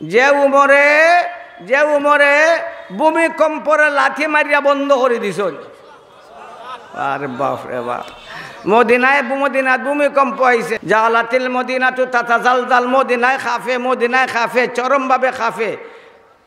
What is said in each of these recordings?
যে উমরে ভূমিকম্পরে লাথি মারিয়া বন্ধ করে দিছ। আরে বাপ রে বাপ, মদিনায় ভূমিকম্প হয়েছে। জালাতিল মদিনাতু তাতাজালজাল, মদিনায় খাফে চরমভাবে খাফে।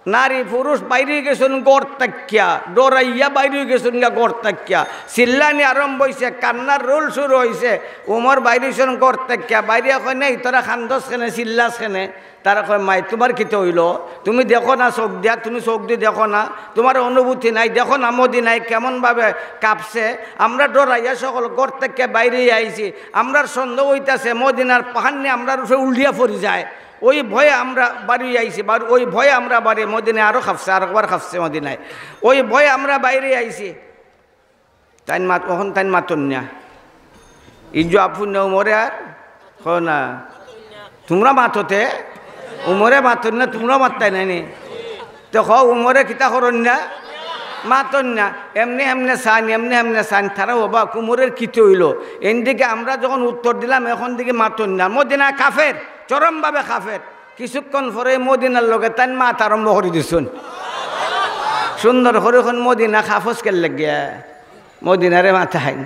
নারী পুরুষ বাইরে গেছেন গড় তাকিয়া, ডরাইয়া বাইরে গেছেন গড় তাকিয়া। চিল্লানি আরম্ভ হয়েছে, কান্নার রোল শুরু হয়েছে। উমর বাইরে গেছেন গড় তাকিয়া। বাইরে কয় নেই তোরা খান্দস খেনে চিল্লাস খেনে। তারা কয় মাই তোমার কিতে হইল, তুমি দেখো না চোখ দিয়া, তুমি চোখ দিয়ে দেখো না, তোমার অনুভূতি নাই, দেখো না মদিনায় কেমনভাবে কাঁপছে। আমরা ডরাইয়া সকল গড় থেকে বাইরে আইছি। আমরা সন্দেহ হইতেছে মদিনার পাহাড় নিয়ে আমরা রূপে উল্টিয়া পড়ি যায়। ওই ভয়ে আমরা বাড়ি আইছি, ওই ভয়ে আমরা বাড়ি মদিনায় আরও খাপছে, আর একবার খাপছে মদিনায়। ওই ভয়ে আমরা বাইরে আইছি। তাই মাতন না ইজু আপু নেও মরে আর হ না, তোমরা মাততে উমরে মাতন না, তোমরা মাত্তাই নাইনি তো হ উমরে কিতা করন না, মাতন না। এমনি সান তারা বাবা কুমোরের কিতে হইল। এদিকে আমরা যখন উত্তর দিলাম, এখন দিকে মাতন না। মদিনা কাফের, চরমভাবে কাফের। কিছুক্ষণ পরে মদিনার লগে তাই মাত আরম্ভ করে দিছুন। সুন্দর করে এখন মদিনা খাফস কে লাগিয়া মদিনারে মাথা হাইন।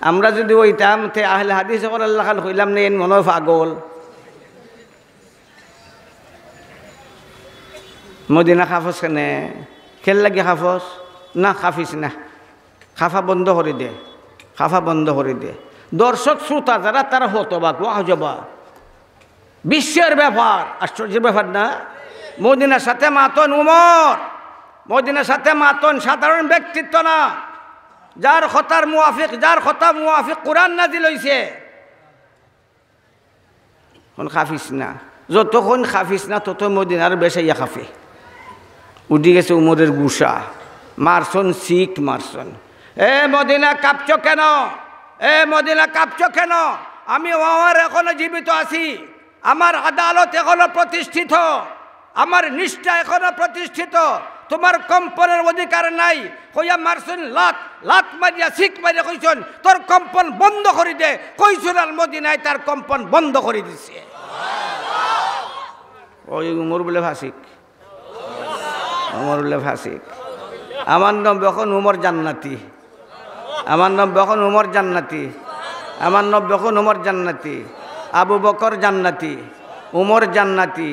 আমরা যদি ওইতাম তে আহলে হাদিস আল্লাহ খাল হইলাম না, এন মনে পাগল। মদিনা খাফস কেনে খেল লাগে খাফস না, খাফিস না, খাফা বন্ধ করে দে, খাফা বন্ধ করে দে। দর্শক শ্রোতা যারা তারা হতবাক, ওয়াজবা বিশ্বের ব্যাপার, আশ্চর্যের ব্যাপার না। মদিনার সাথে মাতন উমর, মদিনার সাথে মাতন সাধারণ ব্যক্তিত্ব না, যার কথার মুয়াফিক কোরআন নাজিল হইছে। খাফিস না, যতক্ষণ খাফিস না তত মদিনার বেশাইয়া খাফে। উঠি গেছে উমরের গুসা, মারছন শিখ মারছন। এ মদিনা কাঁপছ কেন, এ মদিনা কাঁপছ কেন? আমি আমার এখনো জীবিত আছি, আমার আদালত এখনো প্রতিষ্ঠিত, আমার নিষ্ঠা এখনো প্রতিষ্ঠিত। তোমার কম্পনের অধিকার নাই। কইয়া মারছুন লাত মারিয়া শিখ মারিয়া কইছন তোর কম্পন বন্ধ করে দে। কইছুন আর মদিনায় তার কম্পন বন্ধ করে দিছে। ওই উমর বলে ফাসিক, উমর বলে ফাসিক। আমার নাম যখন উমর জান্নাতি, আমার নাম যখন উমর জান্নাতি, আমার নাম যখন উমর জান্নাতি, আবু বকর জান্নাতি, উমর জান্নাতি,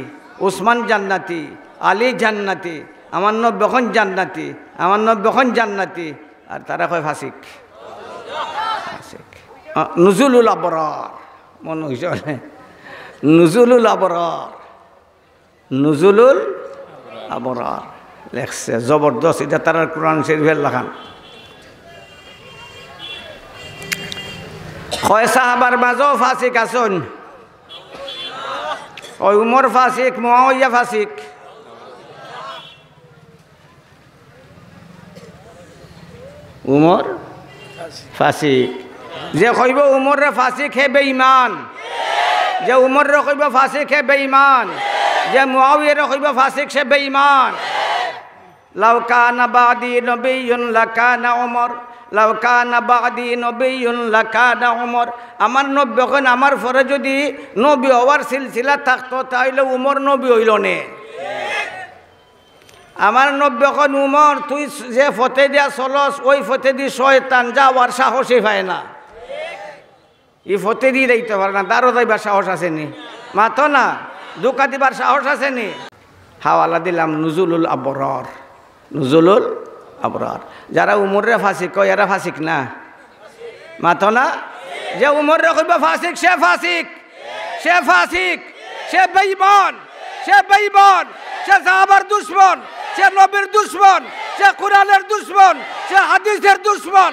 উসমান জান্নাতি, আলী জান্নাতি, আমার নব যখন জান্নাতি, আমার নব যখন জান্নাতি। আর তারা কয় ফাসিক, ফাসিক। নুজুলুল আবরার মনে হয়েছে, নুজুলুল আবরার, নুজুলুল আবরার লেখছে জবরদস্ত। এটা তারা কোরআন শরীফের লেখান। কয় সাহাবার মাঝেও ফাসিক আসুন। ওই উমর ফাসিক, মুআবিয়া ফাসিক। উমর ফাসিক। যে কইব উমর রে ফাসিক হে বেঈমান, যে উমর রে কইব ফাসিক হে বেঈমান, যে মুআবিয়া রে কইব ফাসিক সে বেঈমান। লাউ কানা বাদি নবিয়্যুন লাকানা উমর, লাউ কানা বাদি নবিয়্যুন লাকানা উমর। আমার নবী যখন আমার পরে যদি নবী হওয়ার সিলসিলা থাকতো তাহলে উমর নবী হইল নে। আমার নবী যখন উমর, তুই যে ফতে দিয়া চলস ওই ফতে দি শয়তান যাওয়ার সাহসই পায় না। ই ফতে দিয়ে দিতে পারে না, তারও যাইবার সাহস আসেনি, মাথো না দোকা দিবার সাহস আসেনি। হাওয়ালা দিলাম নুজুলুল আবরার, নুজুলুল আবরার। যারা উমরে ফাসিক কয় এরা ফাসিক না, মাথো না। যে উমরে কইব ফাসিক সে ফাসিক, সে ফাসিক, সে বেঈমান, সে বেঈমান, সে সাহাবার দুশমন, সে নবীর দুশমন, সে কোরআনের দুশমন, সে হাদিসের দুশমন।